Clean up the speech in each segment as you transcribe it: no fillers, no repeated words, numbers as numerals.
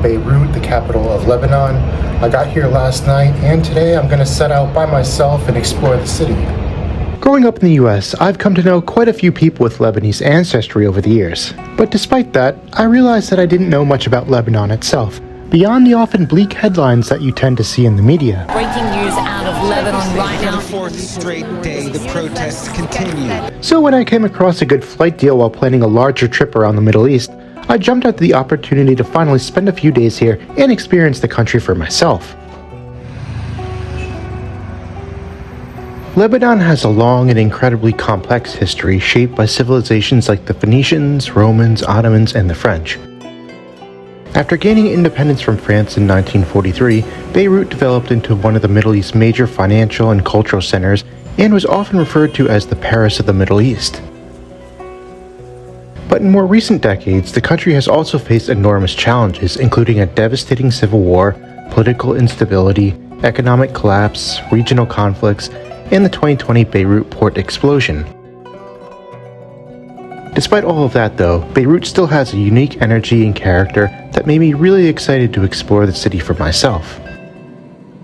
Beirut, the capital of Lebanon. I got here last night, and today I'm going to set out by myself and explore the city. Growing up in the US, I've come to know quite a few people with Lebanese ancestry over the years. But despite that, I realized that I didn't know much about Lebanon itself, beyond the often bleak headlines that you tend to see in the media. Breaking news out of Lebanon right now. For the fourth straight day, the protests continue. So when I came across a good flight deal while planning a larger trip around the Middle East, I jumped at the opportunity to finally spend a few days here and experience the country for myself. Lebanon has a long and incredibly complex history shaped by civilizations like the Phoenicians, Romans, Ottomans, and the French. After gaining independence from France in 1943, Beirut developed into one of the Middle East's major financial and cultural centers and was often referred to as the Paris of the Middle East. But in more recent decades, the country has also faced enormous challenges, including a devastating civil war, political instability, economic collapse, regional conflicts, and the 2020 Beirut port explosion. Despite all of that though, Beirut still has a unique energy and character that made me really excited to explore the city for myself.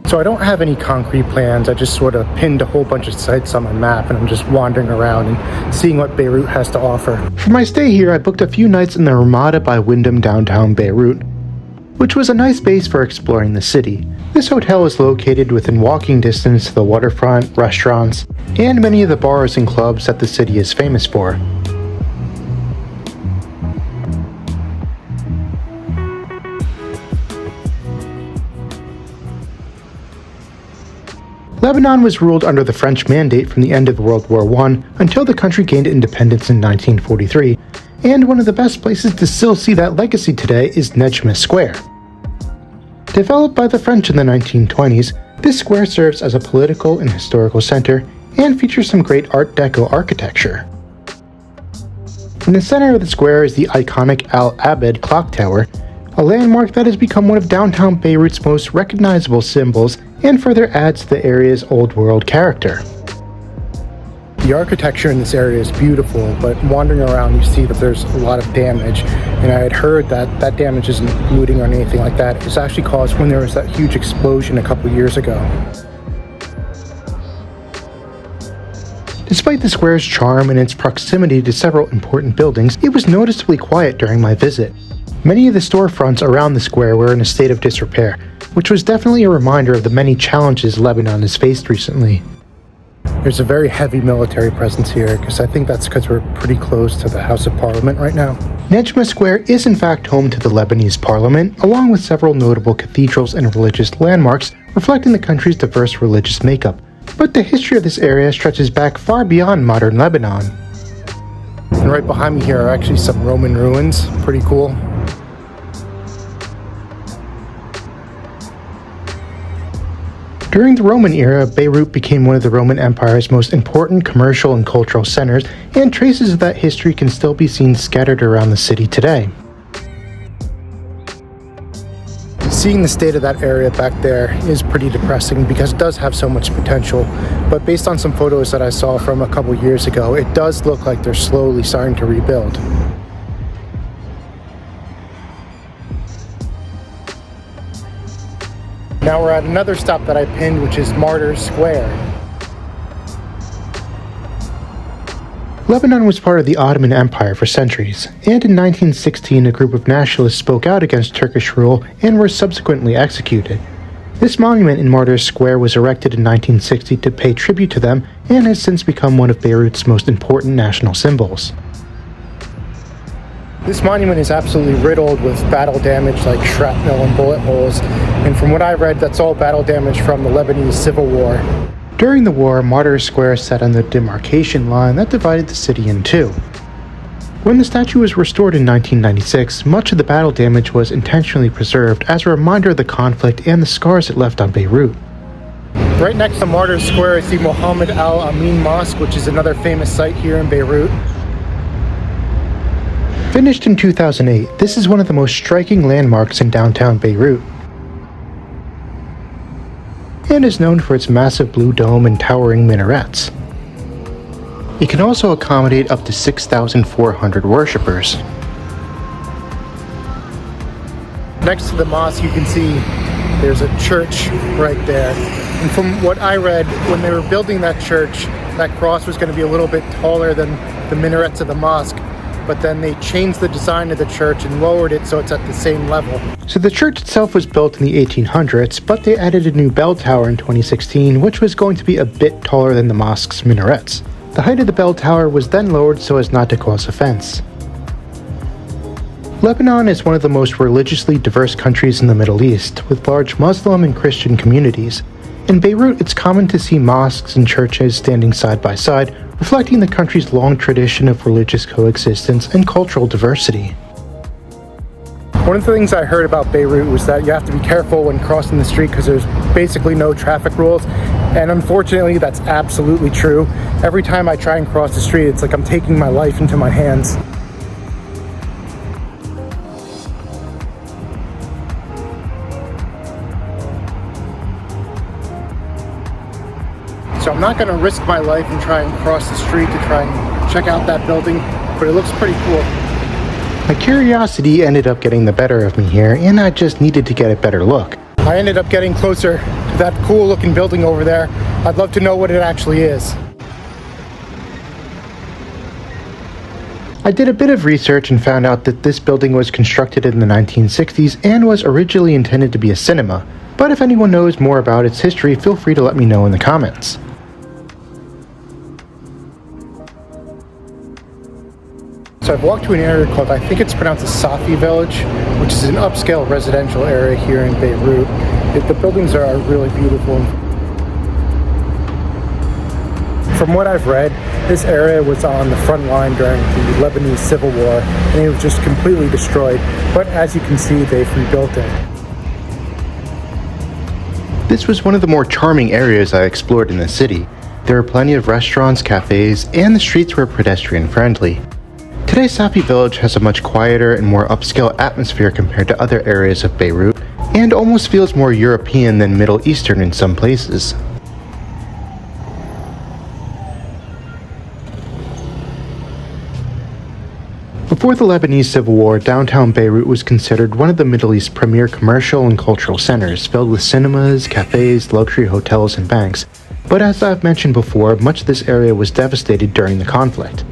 So I don't have any concrete plans, I just sort of pinned a whole bunch of sites on my map and I'm just wandering around and seeing what Beirut has to offer. For my stay here, I booked a few nights in the Ramada by Wyndham Downtown Beirut, which was a nice base for exploring the city. This hotel is located within walking distance to the waterfront, restaurants, and many of the bars and clubs that the city is famous for. Lebanon was ruled under the French Mandate from the end of World War I until the country gained independence in 1943, and one of the best places to still see that legacy today is Nejmeh Square. Developed by the French in the 1920s, this square serves as a political and historical center and features some great Art Deco architecture. In the center of the square is the iconic Al-Abed clock tower, a landmark that has become one of downtown Beirut's most recognizable symbols and further adds to the area's old world character. The architecture in this area is beautiful, but wandering around you see that there's a lot of damage, and I had heard that that damage isn't looting or anything like that. It was actually caused when there was that huge explosion a couple years ago. Despite the square's charm and its proximity to several important buildings, it was noticeably quiet during my visit. Many of the storefronts around the square were in a state of disrepair, which was definitely a reminder of the many challenges Lebanon has faced recently. There's a very heavy military presence here, because I think that's because we're pretty close to the House of Parliament right now. Nejmeh Square is in fact home to the Lebanese parliament, along with several notable cathedrals and religious landmarks reflecting the country's diverse religious makeup. But the history of this area stretches back far beyond modern Lebanon. And right behind me here are actually some Roman ruins, pretty cool. During the Roman era, Beirut became one of the Roman Empire's most important commercial and cultural centers, and traces of that history can still be seen scattered around the city today. Seeing the state of that area back there is pretty depressing because it does have so much potential, but based on some photos that I saw from a couple years ago, it does look like they're slowly starting to rebuild. Now we're at another stop that I pinned, which is Martyrs Square. Lebanon was part of the Ottoman Empire for centuries, and in 1916 a group of nationalists spoke out against Turkish rule and were subsequently executed. This monument in Martyrs Square was erected in 1960 to pay tribute to them and has since become one of Beirut's most important national symbols. This monument is absolutely riddled with battle damage like shrapnel and bullet holes, and from what I read, that's all battle damage from the Lebanese Civil War. During the war, Martyrs Square sat on the demarcation line that divided the city in two. When the statue was restored in 1996, much of the battle damage was intentionally preserved as a reminder of the conflict and the scars it left on Beirut. Right next to Martyrs Square is the Mohammad Al-Amin Mosque, which is another famous site here in Beirut. Finished in 2008, this is one of the most striking landmarks in downtown Beirut, and is known for its massive blue dome and towering minarets. It can also accommodate up to 6,400 worshippers. Next to the mosque, you can see there's a church right there. And from what I read, when they were building that church, that cross was going to be a little bit taller than the minarets of the mosque. But then they changed the design of the church and lowered it so it's at the same level. So the church itself was built in the 1800s, but they added a new bell tower in 2016, which was going to be a bit taller than the mosque's minarets. The height of the bell tower was then lowered so as not to cause offense. Lebanon is one of the most religiously diverse countries in the Middle East, with large Muslim and Christian communities. In Beirut, it's common to see mosques and churches standing side by side, reflecting the country's long tradition of religious coexistence and cultural diversity. One of the things I heard about Beirut was that you have to be careful when crossing the street because there's basically no traffic rules. And unfortunately, that's absolutely true. Every time I try and cross the street, it's like I'm taking my life into my hands. So I'm not going to risk my life and try and cross the street to try and check out that building, but it looks pretty cool. My curiosity ended up getting the better of me here, and I just needed to get a better look. I ended up getting closer to that cool looking building over there. I'd love to know what it actually is. I did a bit of research and found out that this building was constructed in the 1960s and was originally intended to be a cinema. But if anyone knows more about its history, feel free to let me know in the comments. So I've walked to an area called, I think it's pronounced the Saifi Village, which is an upscale residential area here in Beirut. The buildings are really beautiful. From what I've read, this area was on the front line during the Lebanese Civil War, and it was just completely destroyed. But as you can see, they've rebuilt it. This was one of the more charming areas I explored in the city. There were plenty of restaurants, cafes, and the streets were pedestrian friendly. Today, Saifi Village has a much quieter and more upscale atmosphere compared to other areas of Beirut, and almost feels more European than Middle Eastern in some places. Before the Lebanese Civil War, downtown Beirut was considered one of the Middle East's premier commercial and cultural centers, filled with cinemas, cafes, luxury hotels, and banks. But as I've mentioned before, much of this area was devastated during the conflict.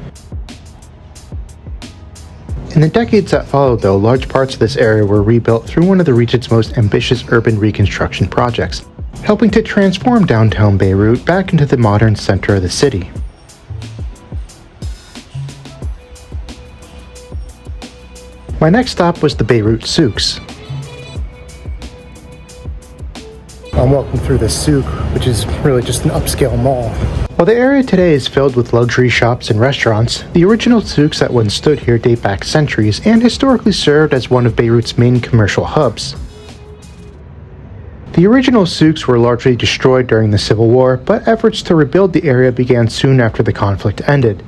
In the decades that followed, though, large parts of this area were rebuilt through one of the region's most ambitious urban reconstruction projects, helping to transform downtown Beirut back into the modern center of the city. My next stop was the Beirut Souks. I'm walking through the souk, which is really just an upscale mall. While the area today is filled with luxury shops and restaurants, the original souks that once stood here date back centuries and historically served as one of Beirut's main commercial hubs. The original souks were largely destroyed during the Civil War, but efforts to rebuild the area began soon after the conflict ended.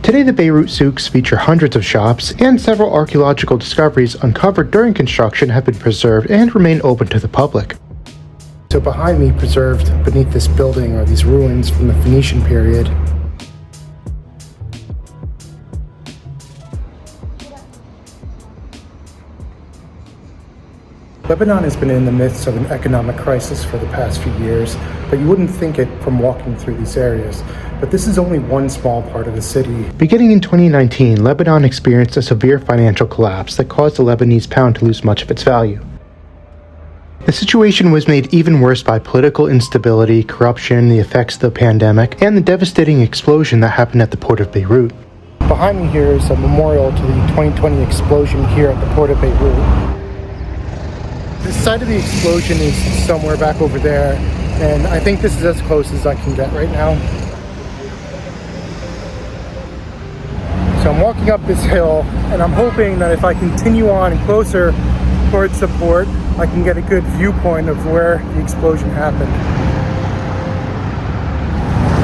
Today, the Beirut Souks feature hundreds of shops, and several archaeological discoveries uncovered during construction have been preserved and remain open to the public. So behind me, preserved beneath this building, are these ruins from the Phoenician period. Lebanon has been in the midst of an economic crisis for the past few years, but you wouldn't think it from walking through these areas. But this is only one small part of the city. Beginning in 2019, Lebanon experienced a severe financial collapse that caused the Lebanese pound to lose much of its value. The situation was made even worse by political instability, corruption, the effects of the pandemic, and the devastating explosion that happened at the port of Beirut. Behind me here is a memorial to the 2020 explosion here at the port of Beirut. The site of the explosion is somewhere back over there, and I think this is as close as I can get right now. So I'm walking up this hill, and I'm hoping that if I continue on closer towards the port, I can get a good viewpoint of where the explosion happened.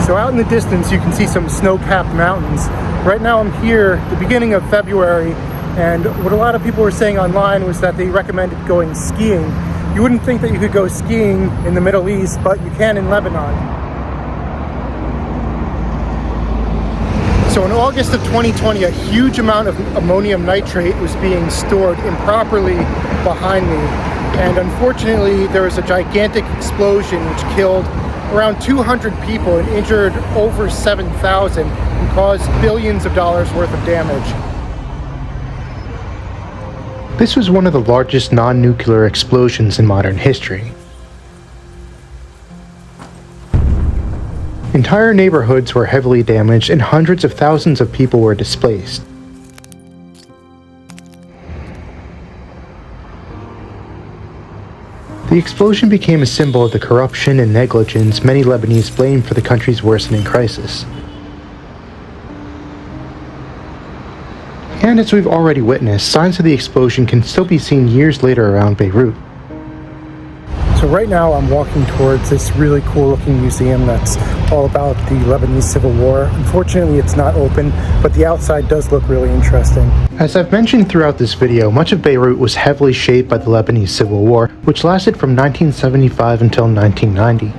So out in the distance, you can see some snow-capped mountains. Right now I'm here at the beginning of February, and what a lot of people were saying online was that they recommended going skiing. You wouldn't think that you could go skiing in the Middle East, but you can in Lebanon. So in August of 2020, a huge amount of ammonium nitrate was being stored improperly behind me, and unfortunately there was a gigantic explosion which killed around 200 people and injured over 7,000 and caused billions of dollars worth of damage. This was one of the largest non-nuclear explosions in modern history. Entire neighborhoods were heavily damaged and hundreds of thousands of people were displaced. The explosion became a symbol of the corruption and negligence many Lebanese blame for the country's worsening crisis. And as we've already witnessed, signs of the explosion can still be seen years later around Beirut. So right now I'm walking towards this really cool looking museum that's all about the Lebanese Civil War. Unfortunately it's not open, but the outside does look really interesting. As I've mentioned throughout this video, much of Beirut was heavily shaped by the Lebanese Civil War, which lasted from 1975 until 1990.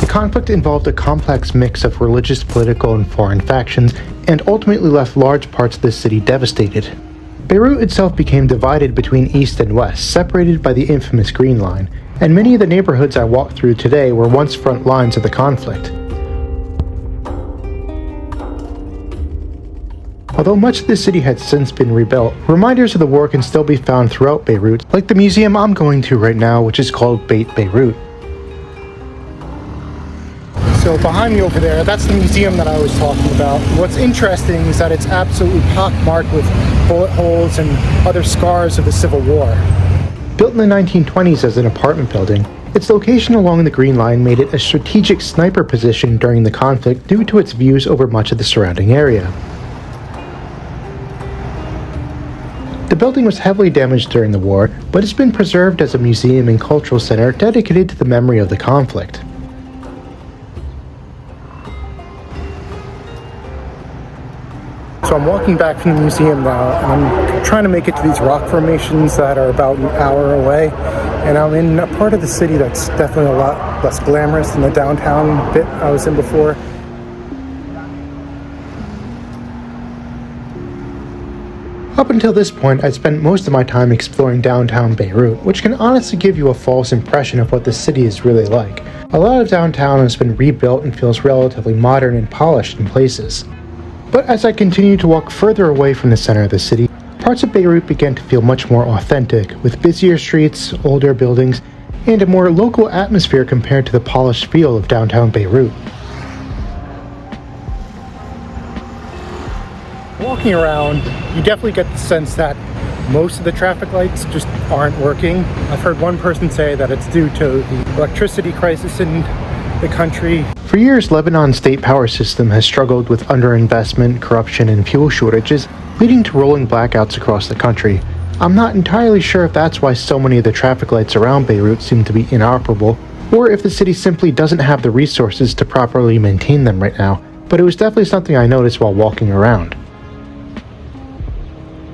The conflict involved a complex mix of religious, political, and foreign factions, and ultimately left large parts of the city devastated. Beirut itself became divided between east and west, separated by the infamous Green Line, and many of the neighborhoods I walked through today were once front lines of the conflict. Although much of the city had since been rebuilt, reminders of the war can still be found throughout Beirut, like the museum I'm going to right now, which is called Beit Beirut. So behind me over there, that's the museum that I was talking about. What's interesting is that it's absolutely pockmarked with bullet holes and other scars of the Civil War. Built in the 1920s as an apartment building, its location along the Green Line made it a strategic sniper position during the conflict due to its views over much of the surrounding area. The building was heavily damaged during the war, but it's been preserved as a museum and cultural center dedicated to the memory of the conflict. So I'm walking back from the museum now, and I'm trying to make it to these rock formations that are about an hour away. And I'm in a part of the city that's definitely a lot less glamorous than the downtown bit I was in before. Up until this point, I spent most of my time exploring downtown Beirut, which can honestly give you a false impression of what the city is really like. A lot of downtown has been rebuilt and feels relatively modern and polished in places. But as I continued to walk further away from the center of the city, parts of Beirut began to feel much more authentic, with busier streets, older buildings, and a more local atmosphere compared to the polished feel of downtown Beirut. Walking around, you definitely get the sense that most of the traffic lights just aren't working. I've heard one person say that it's due to the electricity crisis in the country. For years, Lebanon's state power system has struggled with underinvestment, corruption, and fuel shortages, leading to rolling blackouts across the country. I'm not entirely sure if that's why so many of the traffic lights around Beirut seem to be inoperable, or if the city simply doesn't have the resources to properly maintain them right now, but it was definitely something I noticed while walking around.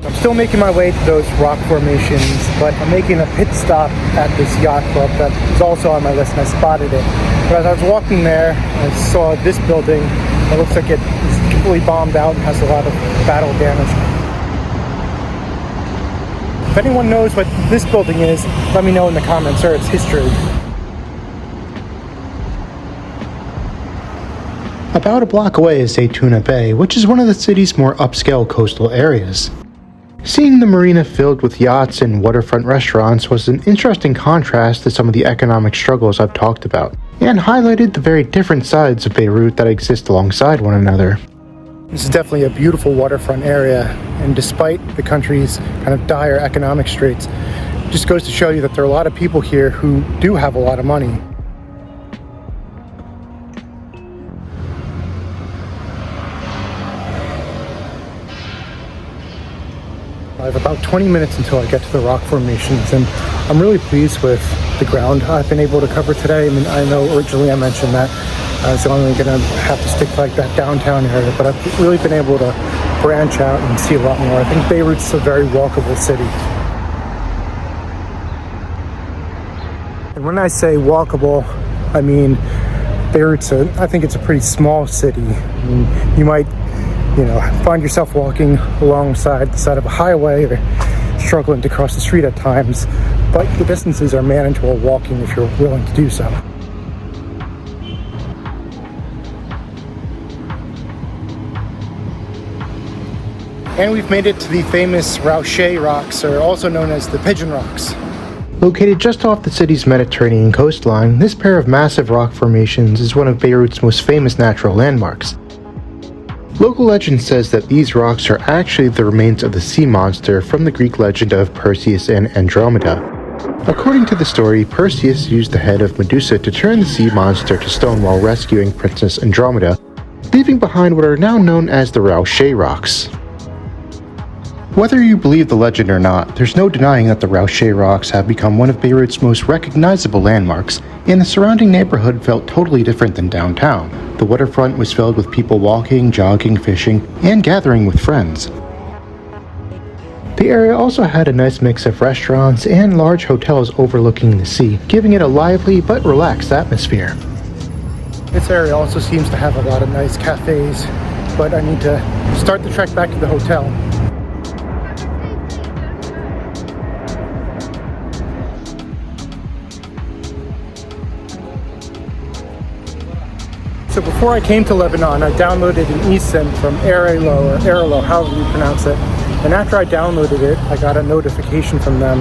I'm still making my way to those rock formations, but I'm making a pit stop at this yacht club that is also on my list, and I spotted it. But as I was walking there, I saw this building. It looks like it is completely bombed out and has a lot of battle damage. If anyone knows what this building is, let me know in the comments or its history. About a block away is Zaitunay Bay, which is one of the city's more upscale coastal areas. Seeing the marina filled with yachts and waterfront restaurants was an interesting contrast to some of the economic struggles I've talked about, and highlighted the very different sides of Beirut that exist alongside one another. This is definitely a beautiful waterfront area, and despite the country's kind of dire economic straits, it just goes to show you that there are a lot of people here who do have a lot of money. I have about 20 minutes until I get to the rock formations, and I'm really pleased with the ground I've been able to cover today. I mean, I know originally I mentioned that I was only going to have to stick to like that downtown area, but I've really been able to branch out and see a lot more. I think Beirut's a very walkable city. And when I say walkable, I mean I think it's a pretty small city. I mean, you might find yourself walking alongside the side of a highway or struggling to cross the street at times, but the distances are manageable walking if you're willing to do so. And we've made it to the famous Raouché Rocks, or also known as the Pigeon Rocks. Located just off the city's Mediterranean coastline, this pair of massive rock formations is one of Beirut's most famous natural landmarks. Local legend says that these rocks are actually the remains of the sea monster from the Greek legend of Perseus and Andromeda. According to the story, Perseus used the head of Medusa to turn the sea monster to stone while rescuing Princess Andromeda, leaving behind what are now known as the Raouché Rocks. Whether you believe the legend or not, there's no denying that the Raouché Rocks have become one of Beirut's most recognizable landmarks, and the surrounding neighborhood felt totally different than downtown. The waterfront was filled with people walking, jogging, fishing, and gathering with friends. The area also had a nice mix of restaurants and large hotels overlooking the sea, giving it a lively but relaxed atmosphere. This area also seems to have a lot of nice cafes, but I need to start the trek back to the hotel. So before I came to Lebanon, I downloaded an eSIM from Arelo, however you pronounce it. And after I downloaded it, I got a notification from them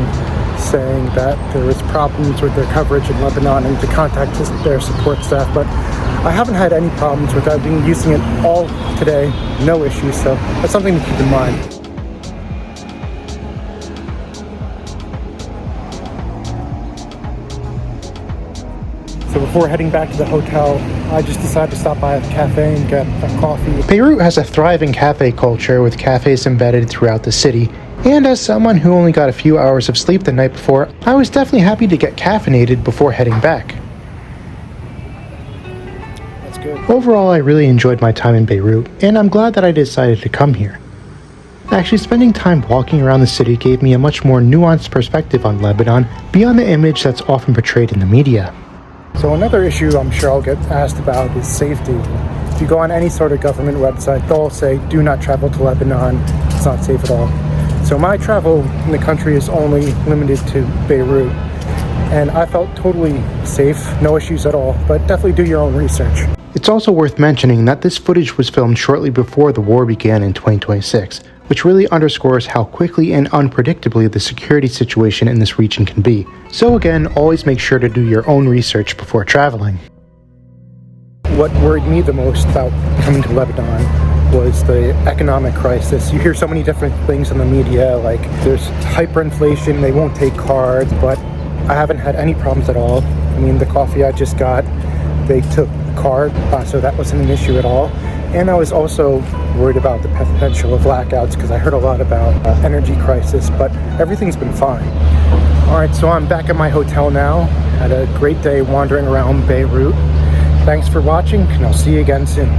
saying that there was problems with their coverage in Lebanon and to contact their support staff. But I haven't had any problems with that. I've been using it all today, no issues. So that's something to keep in mind. So before heading back to the hotel, I just decided to stop by a cafe and get a coffee. Beirut has a thriving cafe culture with cafes embedded throughout the city. And as someone who only got a few hours of sleep the night before, I was definitely happy to get caffeinated before heading back. That's good. Overall, I really enjoyed my time in Beirut, and I'm glad that I decided to come here. Actually, spending time walking around the city gave me a much more nuanced perspective on Lebanon beyond the image that's often portrayed in the media. So another issue I'm sure I'll get asked about is safety. If you go on any sort of government website, they'll say, do not travel to Lebanon, it's not safe at all. So my travel in the country is only limited to Beirut, and I felt totally safe, no issues at all, but definitely do your own research. It's also worth mentioning that this footage was filmed shortly before the war began in 2026, which really underscores how quickly and unpredictably the security situation in this region can be. So again, always make sure to do your own research before traveling. What worried me the most about coming to Lebanon was the economic crisis. You hear so many different things in the media, like there's hyperinflation, they won't take cards, but I haven't had any problems at all. I mean, the coffee I just got, they took card, so that wasn't an issue at all. And I was also worried about the potential of blackouts because I heard a lot about energy crisis, but everything's been fine. Alright, so I'm back at my hotel now. Had a great day wandering around Beirut. Thanks for watching, and I'll see you again soon.